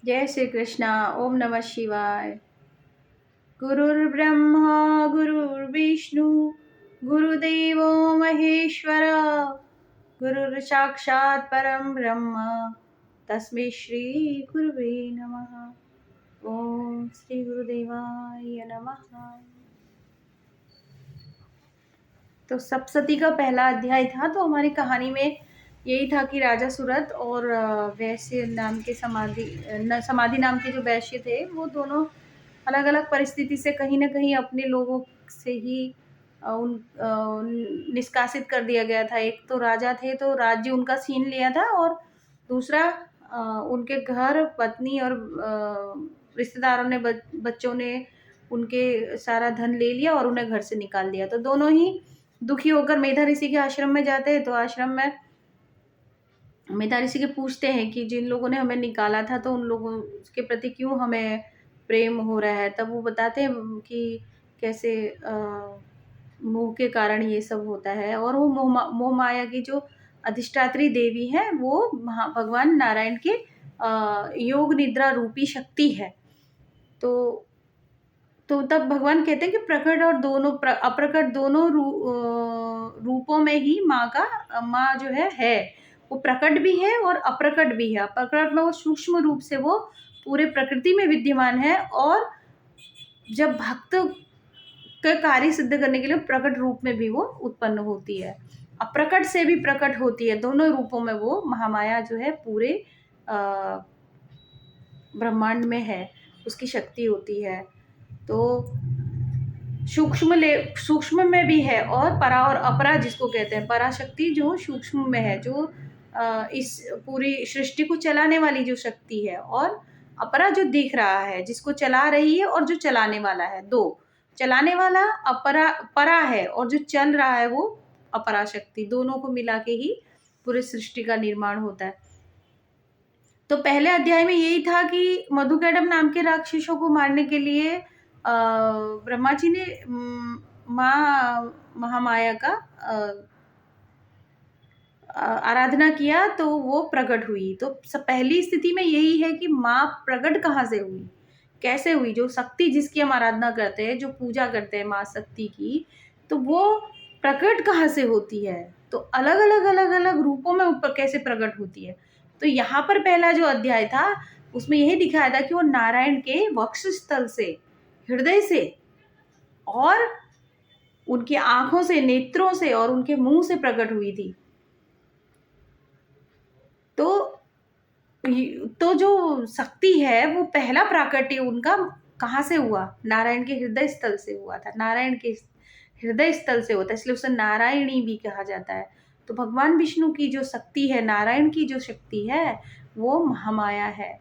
जय श्री कृष्णा। ओम नमः शिवाय। गुरुर्ब्रह्मा गुरुर्विष्णु गुरुदेवो महेश्वर गुरुर्साक्षात् परम ब्रह्म तस्मै श्री गुरुवे नमः। ओम श्री गुरुदेवाय नमः। तो सप्तशती का पहला अध्याय था। तो हमारी कहानी में यही था कि राजा सूरत और वैश्य नाम के समाधि नाम के जो वैश्य थे, वो दोनों अलग अलग परिस्थिति से कहीं ना कहीं अपने लोगों से ही निष्कासित कर दिया गया था। एक तो राजा थे तो राज्य उनका छीन लिया था, और दूसरा उनके घर पत्नी और रिश्तेदारों ने बच्चों ने उनके सारा धन ले लिया और उन्हें घर से निकाल दिया। तो दोनों ही दुखी होकर मेधा ऋषि के आश्रम में जाते हैं। तो आश्रम में मेधा ऋषि के पूछते हैं कि जिन लोगों ने हमें निकाला था तो उन लोगों के प्रति क्यों हमें प्रेम हो रहा है। तब वो बताते हैं कि कैसे मोह के कारण ये सब होता है, और वो मोह माया की जो अधिष्ठात्री देवी है वो भगवान नारायण के योग निद्रा रूपी शक्ति है। तो तब भगवान कहते हैं कि प्रकट और दोनों अप्रकट दोनों रूपों में ही माँ जो है वो प्रकट भी है और अप्रकट भी है। अप्रकट में वो सूक्ष्म रूप से वो पूरे प्रकृति में विद्यमान है, और जब भक्त का कार्य सिद्ध करने के लिए प्रकट रूप में भी वो उत्पन्न होती है, अप्रकट से भी प्रकट होती है। दोनों रूपों में वो महामाया जो है पूरे ब्रह्मांड में है, उसकी शक्ति होती है। तो सूक्ष्म में भी है, और परा और अपरा जिसको कहते हैं, पराशक्ति जो सूक्ष्म में है, जो इस पूरी सृष्टि को चलाने वाली जो शक्ति है, और अपरा जो दिख रहा है, जिसको चला रही है और जो चलाने वाला है। दो, चलाने वाला परा है और जो चल रहा है वो अपरा शक्ति। दोनों को मिला के ही पूरी सृष्टि का निर्माण होता है। तो पहले अध्याय में यही था कि मधुकैटभ नाम के राक्षसों को मारने के लिए ब्रह्मा जी ने माँ महामाया का आराधना किया, तो वो प्रकट हुई। तो पहली स्थिति में यही है कि माँ प्रकट कहाँ से हुई, कैसे हुई। जो शक्ति जिसकी हम आराधना करते हैं, जो पूजा करते हैं माँ शक्ति की, तो वो प्रकट कहाँ से होती है। तो अलग अलग रूपों में ऊपर कैसे प्रकट होती है। तो यहाँ पर पहला जो अध्याय था उसमें यही दिखाया था कि वो नारायण के वक्षस्थल से, हृदय से, और उनकी आंखों से, नेत्रों से, और उनके मुंह से प्रकट हुई थी। तो जो शक्ति है वो पहला प्राकट्य उनका कहाँ से हुआ, नारायण के हृदय स्थल से हुआ था। नारायण के हृदय स्थल से होता है, इसलिए उसे नारायणी भी कहा जाता है। तो भगवान विष्णु की जो शक्ति है, नारायण की जो शक्ति है, वो महामाया है।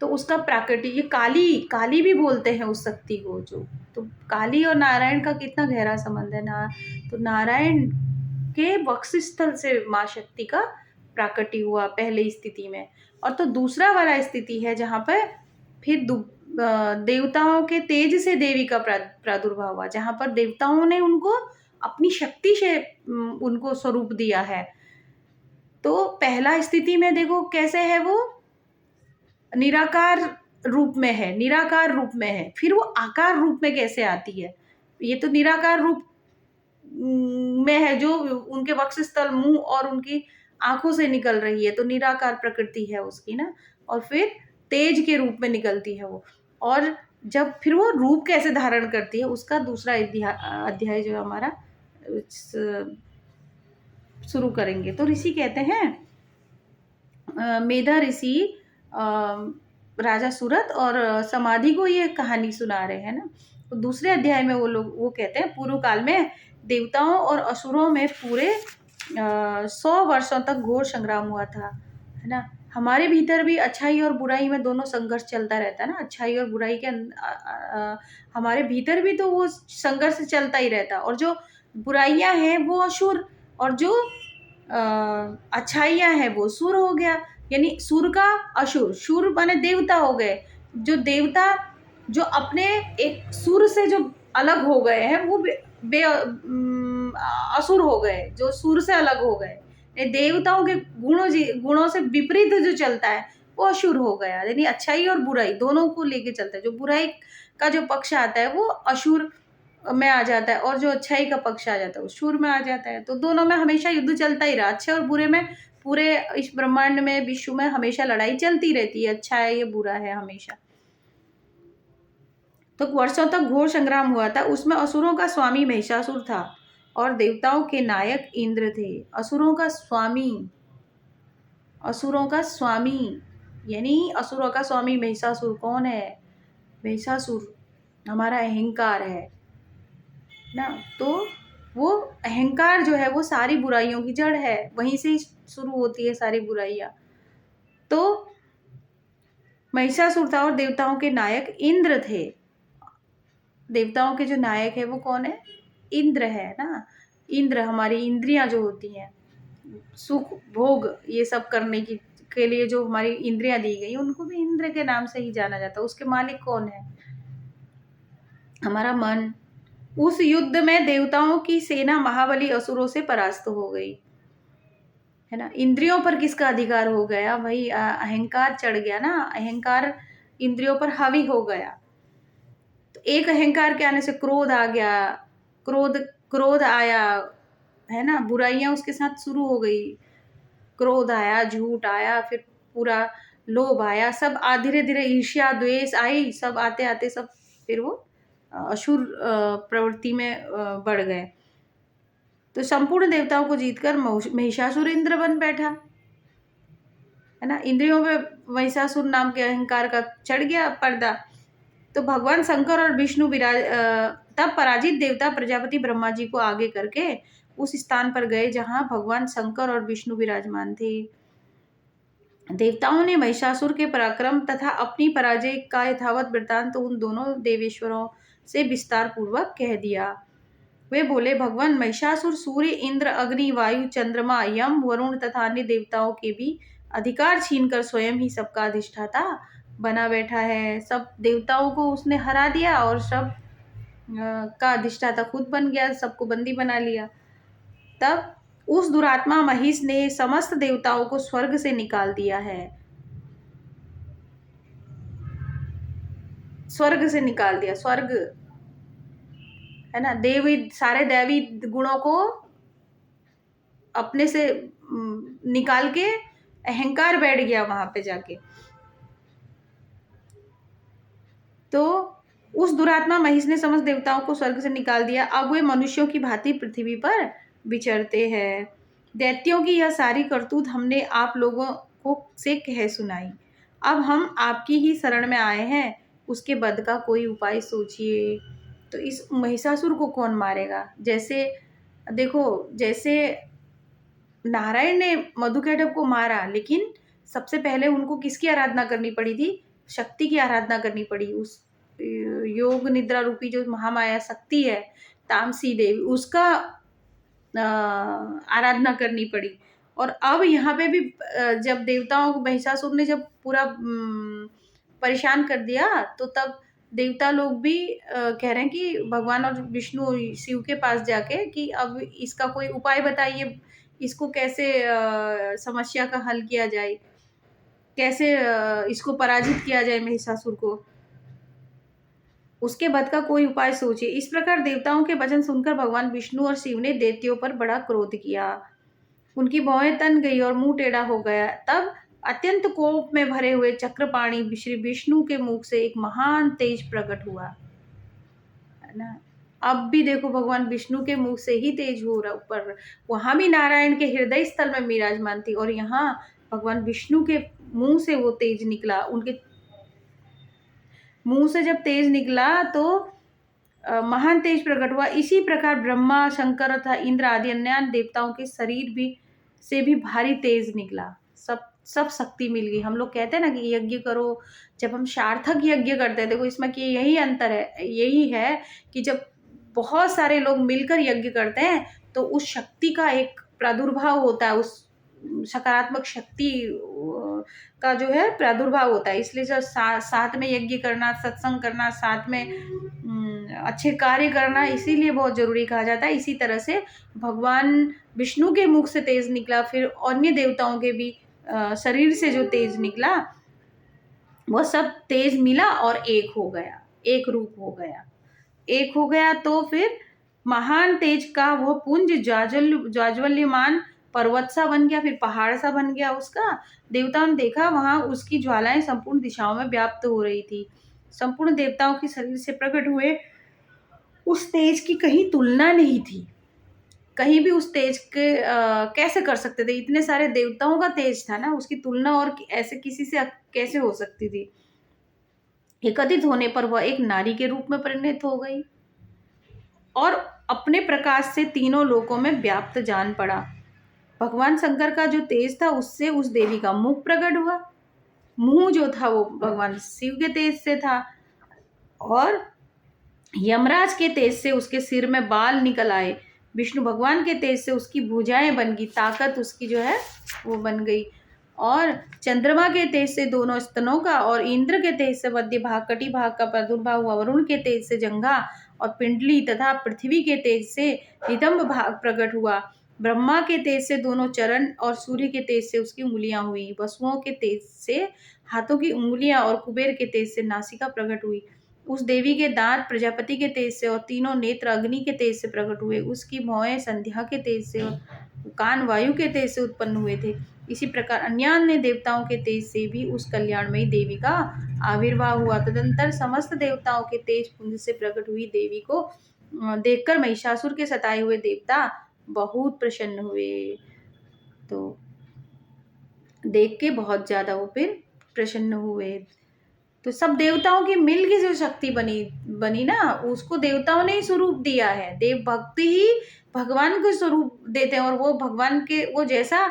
तो उसका प्राकट्य, ये काली भी बोलते हैं उस शक्ति को। जो तो काली और नारायण का कितना गहरा संबंध है ना। तो नारायण के वक्षस्थल से माँ शक्ति का प्राकट्य हुआ पहले स्थिति में। और तो दूसरा वाला स्थिति है जहाँ पर फिर देवताओं के तेज से देवी का प्रादुर्भाव हुआ, जहाँ पर देवताओं ने उनको अपनी शक्ति से उनको स्वरूप दिया है। तो पहला स्थिति में देखो कैसे है, वो निराकार रूप में है, निराकार रूप में है। फिर वो आकार रूप में कैसे आती है। ये तो निराकार रूप में है, जो उनके वक्षस्थल, मुंह और उनकी आंखों से निकल रही है, तो निराकार प्रकृति है उसकी ना। और फिर तेज के रूप में निकलती है वो, और जब फिर वो रूप कैसे धारण करती है उसका दूसरा अध्याय जो हमारा शुरू करेंगे। तो ऋषि कहते हैं, मेधा ऋषि राजा सूरत और समाधि को ये कहानी सुना रहे हैं ना। तो दूसरे अध्याय में वो कहते हैं, पूर्व काल में देवताओं और असुरों में पूरे 100 वर्षों तक घोर संग्राम हुआ था, है ना। हमारे भीतर भी अच्छाई और बुराई में दोनों संघर्ष चलता रहता है ना। अच्छाई और बुराई के हमारे भीतर भी तो वो संघर्ष चलता ही रहता है। और जो बुराइयां हैं वो असुर, और जो अच्छाइयाँ हैं वो सुर हो गया। यानी सुर का असुर, सुर माने देवता हो गए। जो देवता जो अपने एक सुर से जो अलग हो गए हैं वो असुर हो गए, जो सुर से अलग हो गए। देवताओं के गुणों से विपरीत जो चलता है वो असुर हो गया। यानी अच्छाई और बुराई दोनों को लेके चलता है। जो बुराई का जो पक्ष आता है वो असुर में आ जाता है, और जो अच्छाई का पक्ष आ जाता है वो सुर में आ जाता है। तो दोनों में हमेशा युद्ध चलता ही रहा, अच्छे और बुरे में। पूरे इस ब्रह्मांड में, विश्व में हमेशा लड़ाई चलती रहती है, अच्छा है ये बुरा है हमेशा। तो वर्षों तक घोर संग्राम हुआ था। उसमें असुरों का स्वामी महिषासुर था और देवताओं के नायक इंद्र थे। असुरों का स्वामी, असुरों का स्वामी यानी असुरों का स्वामी महिषासुर कौन है? महिषासुर हमारा अहंकार है ना। तो वो अहंकार जो है वो सारी बुराइयों की जड़ है, वहीं से शुरू होती है सारी बुराइयां। तो महिषासुर था और देवताओं के नायक इंद्र थे। देवताओं के जो नायक है वो कौन है? इंद्र है ना। इंद्र हमारी इंद्रियां जो होती हैं, सुख भोग ये सब करने की के लिए जो हमारी इंद्रियां दी गई, उनको भी इंद्र के नाम से ही जाना जाता है। उसके मालिक कौन है? हमारा मन। उस युद्ध में देवताओं की सेना महाबली असुरों से परास्त हो गई, है ना। इंद्रियों पर किसका अधिकार हो गया? वही अहंकार चढ़ गया ना, अहंकार इंद्रियों पर हावी हो गया। तो एक अहंकार के आने से क्रोध आ गया, क्रोध आया, है ना। बुराइयां उसके साथ शुरू हो गई, क्रोध आया, झूठ आया, फिर पूरा लोभ आया, सब धीरे धीरे ईर्ष्या द्वेष आई, सब आते आते सब फिर वो असुर प्रवृत्ति में बढ़ गए। तो संपूर्ण देवताओं को जीतकर महिषासुर इंद्र बन बैठा, है ना। इंद्रियों पे महिषासुर नाम के अहंकार का चढ़ गया पर्दा। तो भगवान शंकर और विष्णु तब पराजित देवता प्रजापति ब्रह्मा जी को आगे करके उस स्थान पर गए जहां भगवान शंकर और विष्णु विराजमान थे। देवताओं ने महिषासुर के पराक्रम तथा अपनी पराजय का यथावत वृत्तांत तो उन दोनों देवेश्वरों से विस्तार पूर्वक कह दिया। वे बोले, भगवान महिषासुर सूर्य, इंद्र, अग्नि, वायु, चंद्रमा, यम, वरुण तथा अन्य देवताओं के भी अधिकार छीनकर स्वयं ही सबका अधिष्ठाता बना बैठा है। सब देवताओं को उसने हरा दिया और सब का अधिष्ठाता खुद बन गया, सबको बंदी बना लिया। तब उस दुरात्मा महिष ने समस्त देवताओं को स्वर्ग से निकाल दिया है, स्वर्ग से निकाल दिया, स्वर्ग, है ना। देवी सारे दैवी गुणों को अपने से निकाल के अहंकार बैठ गया वहां पे जाके। तो उस दुरात्मा महिष ने समस्त देवताओं को स्वर्ग से निकाल दिया। अब वे मनुष्यों की भांति पृथ्वी पर विचरते हैं। दैत्यों की यह सारी करतूत हमने आप लोगों को से कह सुनाई। अब हम आपकी ही शरण में आए हैं, उसके वध का कोई उपाय सोचिए। तो इस महिषासुर को कौन मारेगा? जैसे देखो, जैसे नारायण ने मधुकैटभ को मारा, लेकिन सबसे पहले उनको किसकी आराधना करनी पड़ी थी? शक्ति की आराधना करनी पड़ी। उस योग निद्रा रूपी जो महामाया शक्ति है, तामसी देवी, उसका आराधना करनी पड़ी। और अब यहाँ पे भी जब देवताओं को महिषासुर ने जब पूरा परेशान कर दिया, तो तब देवता लोग भी कह रहे हैं कि भगवान और विष्णु शिव के पास जाके कि अब इसका कोई उपाय बताइए, इसको कैसे समस्या का हल किया जाए, कैसे इसको पराजित किया जाए महिषासुर को, उसके वध का कोई उपाय सोचिए। इस प्रकार देवताओं के वचन सुनकर भगवान विष्णु और शिव ने दैत्यों पर बड़ा क्रोध किया। उनकी भौहें तन गई और मुंह टेढ़ा हो गया। तब अत्यंत कोप में भरे हुए चक्रपाणी श्री विष्णु के मुख से एक महान तेज प्रकट हुआ, है ना। अब भी देखो, भगवान विष्णु के मुख से ही तेज हो रहा ऊपर। वहां भी नारायण के हृदय स्थल में विराजमान थी, और यहाँ भगवान विष्णु के मुंह से वो तेज निकला। उनके मुंह से जब तेज निकला तो महान तेज प्रकट हुआ। इसी प्रकार ब्रह्मा, शंकर तथा इंद्र आदि अन्य देवताओं के शरीर भी से भी भारी तेज निकला। सब शक्ति मिल गई। हम लोग कहते हैं ना कि यज्ञ करो, जब हम सार्थक यज्ञ करते हैं, देखो इसमें कि यही अंतर है, यही है कि जब बहुत सारे लोग मिलकर यज्ञ करते हैं तो उस शक्ति का एक प्रादुर्भाव होता है, उस सकारात्मक शक्ति का जो है प्रादुर्भाव होता है। इसलिए जब साथ में यज्ञ करना, सत्संग करना, साथ में अच्छे कार्य करना इसीलिए बहुत जरूरी कहा जाता है। इसी तरह से भगवान विष्णु के मुख से तेज निकला, फिर अन्य देवताओं के भी शरीर से जो तेज निकला, वो सब तेज मिला और एक हो गया, एक रूप हो गया। एक हो गया तो फिर महान तेज का वो पुंज ज्वाज्वल्यमान पर्वत सा बन गया, फिर पहाड़ सा बन गया उसका। देवताओं ने देखा वहां उसकी ज्वालाएं संपूर्ण दिशाओं में व्याप्त हो रही थी। संपूर्ण देवताओं के शरीर से प्रकट हुए उस तेज की कहीं तुलना नहीं थी। कहीं भी उस तेज के कैसे कर सकते थे, इतने सारे देवताओं का तेज था ना, उसकी तुलना और ऐसे किसी से कैसे हो सकती थी। एकत्रित होने पर वह एक नारी के रूप में परिणत हो गई और अपने प्रकाश से तीनों लोकों में व्याप्त जान पड़ा। भगवान शंकर का जो तेज था उससे उस देवी का मुख प्रकट हुआ। मुंह जो था वो भगवान शिव के तेज से था और यमराज के तेज से उसके सिर में बाल निकल आए। विष्णु भगवान के तेज से उसकी भुजाएं बन गई, ताकत उसकी जो है वो बन गई। और चंद्रमा के तेज से दोनों स्तनों का, और इंद्र के तेज से मध्य भाग कटी भाग का प्रादुर्भाव हुआ। वरुण के तेज से जंघा और पिंडली तथा पृथ्वी के तेज से नितंब भाग प्रकट हुआ। ब्रह्मा के तेज से दोनों चरण और सूर्य के तेज से उसकी उंगलियां हुई। वसुओं के तेज से हाथों की उंगलियां और कुबेर के तेज से नासिका प्रकट हुई। उस देवी के दांत प्रजापति के तेज से और तीनों नेत्र अग्नि के तेज से प्रकट हुए। उसकी भौहें संध्या के तेज से और कान वायु के तेज से उत्पन्न हुए थे। इसी प्रकार अन्य देवताओं के तेज से भी उस कल्याणमयी देवी का आविर्भाव हुआ। तदंतर समस्त देवताओं के तेज पुंज से प्रकट हुई देवी को देखकर महिषासुर के सताए हुए देवता बहुत प्रसन्न हुए। तो देख के बहुत ज्यादा वो फिर प्रसन्न हुए। तो सब देवताओं की मिल की जो शक्ति बनी बनी ना, उसको देवताओं ने ही स्वरूप दिया है। देव भक्ति ही भगवान को स्वरूप देते हैं और वो भगवान के वो जैसा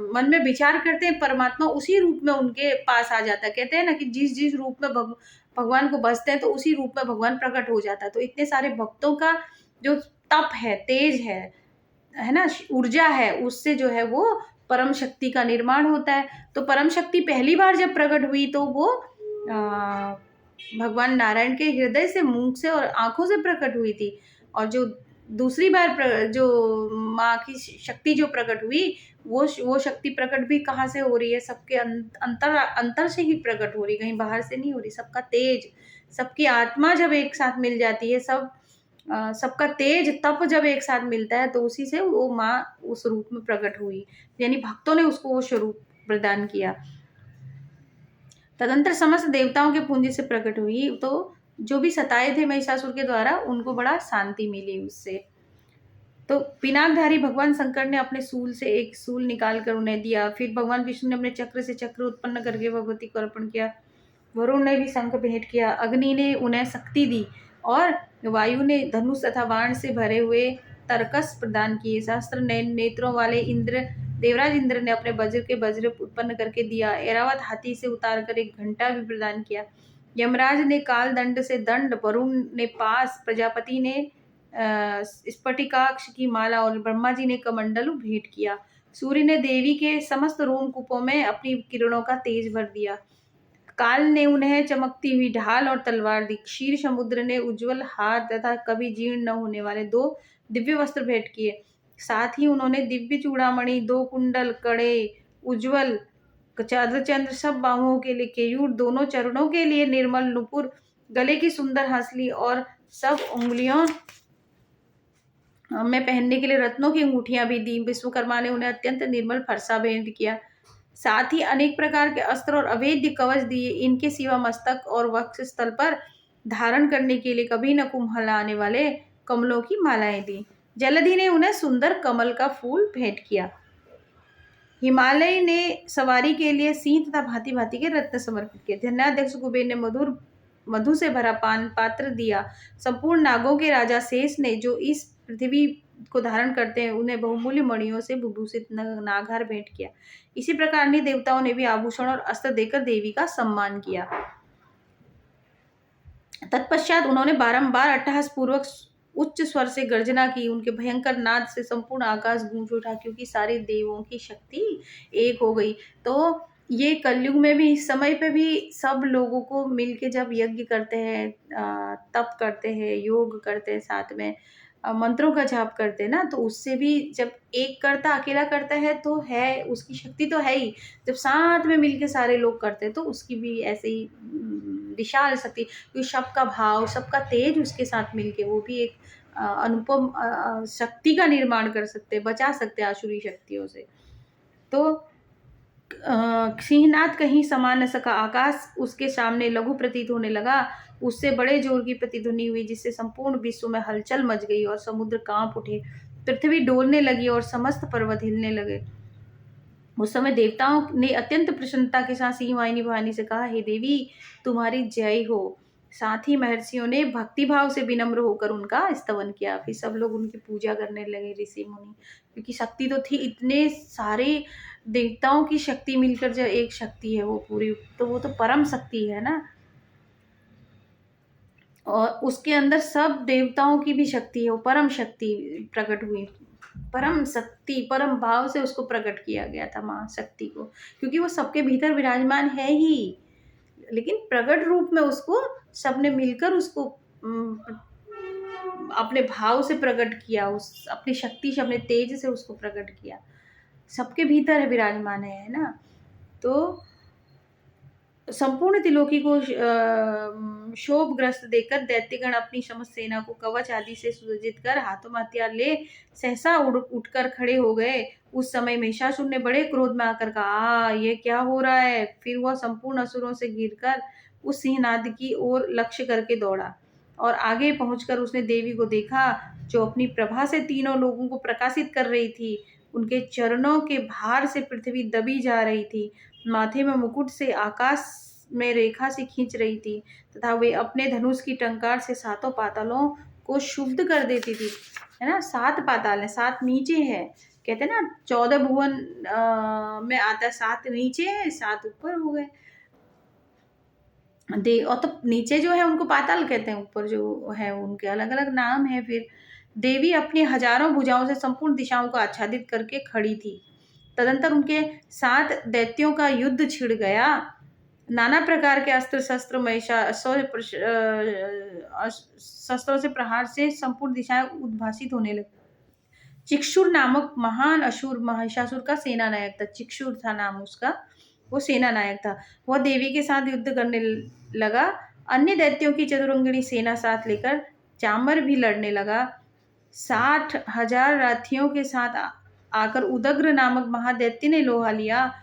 मन में विचार करते हैं परमात्मा उसी रूप में उनके पास आ जाता है। कहते हैं ना कि जिस जिस रूप में भगवान को बसते हैं तो उसी रूप में भगवान प्रकट हो जाता है। तो इतने सारे भक्तों का जो तप है, तेज है ना, ऊर्जा है, उससे जो है वो परम शक्ति का निर्माण होता है। तो परम शक्ति पहली बार जब प्रकट हुई तो वो भगवान नारायण के हृदय से, मुख से और आंखों से प्रकट हुई थी। और जो दूसरी बार जो माँ की शक्ति जो प्रकट हुई वो शक्ति प्रकट भी कहाँ से हो रही है, सबके अंतर अंतर से ही प्रकट हो रही, कहीं बाहर से नहीं हो रही। सबका तेज, सबकी आत्मा जब एक साथ मिल जाती है, सबका तेज तप जब एक साथ मिलता है तो उसी से वो माँ उस रूप में प्रकट हुई, यानी भक्तों ने उसको वो स्वरूप प्रदान किया। तदंतर समस्त देवताओं के पुंज से प्रकट हुई। तो जो भी सताए थे महिषासुर के द्वारा उनको बड़ा शांति मिली उससे। तो पिनाकधारी भगवान शंकर ने अपने सूल से एक सूल निकाल कर उन्हें दिया। फिर भगवान विष्णु ने अपने चक्र से चक्र उत्पन्न करके भगवती को अर्पण किया। वरुण ने भी शंख भेंट किया। अग्नि ने उन्हें शक्ति दी और वायु ने धनुष तथा बाण से भरे हुए तरकस प्रदान किए। सहस्त्र नेत्रों वाले देवराज इंद्र ने अपने वज्र उत्पन्न करके दिया। ऐरावत हाथी से उतार कर एक घंटा भी प्रदान किया। यमराज ने काल दंड से दंड, वरुण ने पास, प्रजापति ने स्फटिकाक्ष की माला और ब्रह्मा जी ने कमंडलु भेंट किया। सूर्य ने देवी के समस्त रोमकूपों में अपनी किरणों का तेज भर दिया। काल ने उन्हें चमकती हुई ढाल और तलवार दी। क्षीर समुद्र ने उज्जवल हार तथा कभी जीर्ण न होने वाले 2 दिव्य वस्त्र भेंट किए। साथ ही उन्होंने दिव्य चूड़ामणि, 2 कुंडल, कड़े, उज्जवल चंद्र, सब बाहुओं के लिए केयूर, दोनों चरणों के लिए निर्मल नुपुर, गले की सुंदर हंसली और सब उंगलियों में पहनने के लिए रत्नों की अंगूठियां भी दी। विश्वकर्मा ने उन्हें अत्यंत निर्मल फरसा भेंट किया। साथ ही अनेक प्रकार के अस्त्र और अवैध कवच दिए। इनके सिवा मस्तक और वक्ष स्थल पर धारण करने के लिए कभी न कुम्हलाने वाले कमलों की मालाएं दी। जलधि ने उन्हें सुंदर कमल का फूल भेंट किया। हिमालय ने सवारी के लिए सिंह तथा भांति भांति के रत्न समर्पित किए। धन्याध्यक्ष कुबेर ने मधु से भरा पान पात्र दिया। संपूर्ण नागों के राजा शेष ने, जो इस पृथ्वी को धारण करते हैं, उन्हें बहुमूल्य मणियों से विभूषित नागहार भेंट किया। इसी प्रकार अन्य देवताओं ने भी आभूषण और अस्त्र देकर देवी का सम्मान किया। तत्पश्चात उन्होंने बारंबार अट्टहास पूर्वक उच्च स्वर से गर्जना की। उनके भयंकर नाद से संपूर्ण आकाश गूंज उठा, क्योंकि सारे देवों की शक्ति एक हो गई। तो ये कलयुग में भी, इस समय पे भी सब लोगों को मिलके जब यज्ञ करते हैं, तप करते हैं, योग करते हैं साथ में, मंत्रों का जाप करते हैं ना, तो उससे भी जब एक करता अकेला करता है तो है, उसकी शक्ति तो है ही, जब साथ में मिलके सारे लोग करते हैं तो उसकी भी ऐसे ही विशाल शक्ति, क्योंकि सबका भाव, सबका तेज उसके साथ मिलके वो भी एक अनुपम शक्ति का निर्माण कर सकते हैं, बचा सकते हैं आसुरी शक्तियों से। तो सिंहनाद कहीं समा न सका, आकाश उसके सामने लघु प्रतीत होने लगा। उससे बड़े जोर की प्रतिध्वनि हुई, जिससे संपूर्ण विश्व में हलचल मच गई और समुद्र कांप उठे, पृथ्वी डोलने लगी और समस्त पर्वत हिलने लगे। उस समय देवताओं ने अत्यंत प्रसन्नता के साथ सिंह वाहिनी भवानी से कहा, हे देवी, तुम्हारी जय हो। साथ ही महर्षियों ने भक्ति भाव से विनम्र होकर उनका स्तवन किया। फिर सब लोग उनकी पूजा करने लगे, ऋषि मुनि, क्योंकि शक्ति तो थी, इतने सारे देवताओं की शक्ति मिलकर जो एक शक्ति है वो पूरी, तो वो तो परम शक्ति है ना। और उसके अंदर सब देवताओं की भी शक्ति है, वो परम शक्ति प्रकट हुई, परम शक्ति, परम भाव से उसको प्रकट किया गया था माँ शक्ति को, क्योंकि वो सबके भीतर विराजमान है ही, लेकिन प्रकट रूप में उसको सबने मिलकर उसको अपने भाव से प्रकट किया, उस अपनी शक्ति से, अपने तेज से उसको प्रकट किया, सबके भीतर विराजमान है ना। तो संपूर्ण त्रिलोकी को शोभग्रस्त देखकर दैत्यगण अपनी समस्त सेना को कवच आदि से सुसज्जित कर हाथों में हथियार ले सहसा उठकर खड़े हो गए। उस समय महिषासुर ने बड़े क्रोध में आकर कहा, ये क्या हो रहा है। फिर वह संपूर्ण असुरों से घिरकर उस सिंहनाद की ओर लक्ष्य करके दौड़ा और आगे पहुंचकर उसने देवी को देखा, जो अपनी प्रभा से तीनों लोगों को प्रकाशित कर रही थी। उनके चरणों के भार से पृथ्वी दबी जा रही थी, माथे में मुकुट से आकाश में रेखा से खींच रही थी, तथा वे अपने धनुष की टंकार से सातों पातालों को शुद्ध कर देती थी, है ना। 7 पाताल है, 7 नीचे है, कहते हैं ना 14 भुवन में आता है, 7 नीचे है, 7 ऊपर हो गए। और तो नीचे जो है उनको पाताल कहते हैं, ऊपर जो है उनके अलग अलग नाम है। फिर देवी अपनी हजारों भुजाओं से संपूर्ण दिशाओं को आच्छादित करके खड़ी थी। तदंतर उनके 7 दैत्यों का युद्ध छिड़ गया। नाना प्रकार के अस्त्र शस्त्र शस्त्रों से प्रहार से संपूर्ण दिशाएं उद्भासित होने लगी। चिक्षुर नामक महान असुर महिषासुर का सेना नायक था, चिक्षुर था नाम उसका, वो सेना नायक था। वह देवी के साथ युद्ध करने लगा। अन्य दैत्यों की चतुरंगिणी सेना साथ लेकर चांबर भी लड़ने लगा। 60,000 रथियों के साथ आकर उदग्र नामक महादैत्य ने लोहा लिया।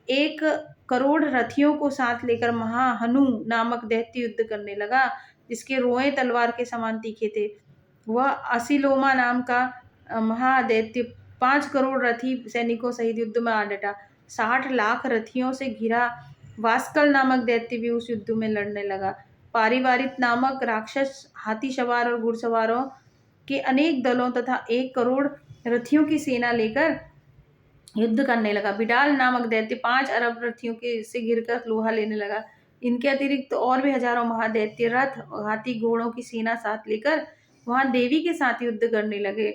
1 करोड़ रथियों को साथ लेकर महाहनु नामक दैत्य युद्ध करने लगा, जिसके रोए तलवार के समान तीखे थे। वह असिलोमा नाम का महादैत्य 5 करोड़ रथी सैनिकों सहित युद्ध में आ डटा। 60 लाख रथियों से घिरा वास्कल नामक दैत्य भी उस युद्ध में लड़ने लगा। पारिवारित नामक राक्षस हाथी सवार और घुड़सवारों के अनेक दलों तथा 1 करोड़ रथियों की सेना लेकर युद्ध करने लगा। बिडाल नामक दैत्य 5 अरब रथियों के से घिरकर लोहा लेने लगा। इनके अतिरिक्त तो और भी हजारों महादैत्य रथ, हाथी, घोड़ों की सेना साथ लेकर वहां देवी के साथ युद्ध करने लगे।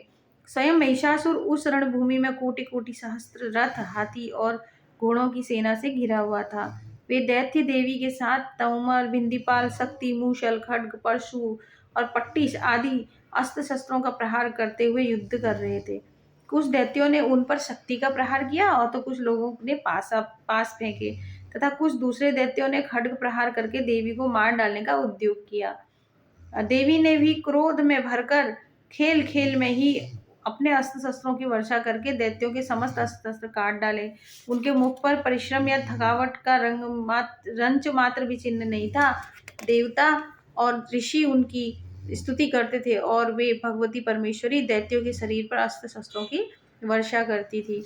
स्वयं महिषासुर उस रणभूमि में कोटि कोटि सहस्त्र रथ, हाथी और घोड़ों की सेना से घिरा हुआ था। वे दैत्य देवी के साथ तोमर, बिंदीपाल, शक्ति, मूषल, खड्ग, परशु और पट्टिश आदि अस्त्र शस्त्रों का प्रहार करते हुए युद्ध कर रहे थे। कुछ दैत्यों ने उन पर शक्ति का प्रहार किया और तो कुछ लोगों ने पास फेंके, तथा कुछ दूसरे दैत्यों ने खड्ग प्रहार करके देवी को मार डालने का उद्योग किया। देवी ने भी क्रोध में भरकर खेल खेल में ही अपने अस्त्र शस्त्रों की वर्षा करके दैत्यों के समस्त अस्त्र शस्त्र काट डाले। उनके मुख पर परिश्रम या थकावट का रंच मात्र भी चिन्ह नहीं था। देवता और ऋषि उनकी स्तुति करते थे और वे भगवती परमेश्वरी दैत्यों के शरीर पर अस्त्र शस्त्रों की वर्षा करती थी।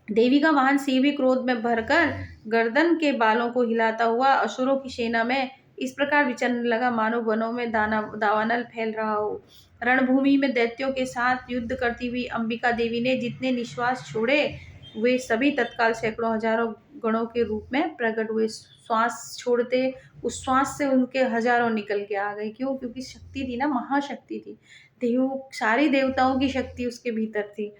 देवी का वाहन सिंह भी क्रोध में भरकर गर्दन के बालों को हिलाता हुआ असुरों की सेना में इस प्रकार विचरने लगा, मानो वनों में दावानल फैल रहा हो। रणभूमि में दैत्यों के साथ युद्ध करती हुई अंबिका देवी ने जितने निश्वास छोड़े, वे सभी तत्काल सैकड़ों हजारों गणों के रूप में प्रकट हुए। श्वास छोड़ते उस श्वास से उनके हजारों निकल के आ गए। क्यों? क्योंकि शक्ति थी ना, महाशक्ति थी। सारी देवताओं की शक्ति उसके भीतर थी,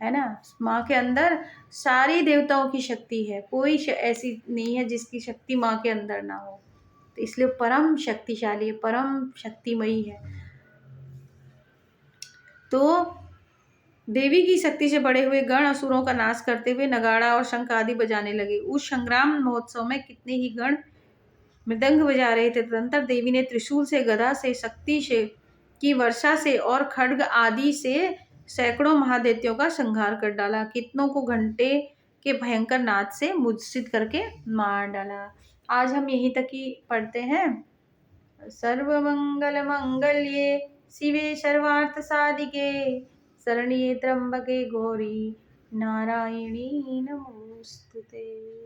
है ना। माँ के अंदर सारी देवताओं की शक्ति है, कोई ऐसी नहीं है जिसकी शक्ति माँ के अंदर ना हो। तो इसलिए परम शक्तिशाली है, परम शक्तिमयी है। तो देवी की शक्ति से बड़े हुए गण असुरों का नाश करते हुए नगाड़ा और शंख आदि बजाने लगे। उस संग्राम महोत्सव में कितने ही गण मृदंग बजा रहे थे। तदंतर देवी ने त्रिशूल से, गदा से, शक्ति से की वर्षा से और खड्ग आदि से सैकड़ों महादैत्यों का संहार कर डाला। कितनों को घंटे के भयंकर नाद से मूर्छित करके मार डाला। आज हम यहीं तक ही पढ़ते हैं। सर्वमंगल मंगल्ये शिवे सर्वार्थ साधिके शरण्ये त्र्यंबके गौरी नारायणी नमोस्तुते।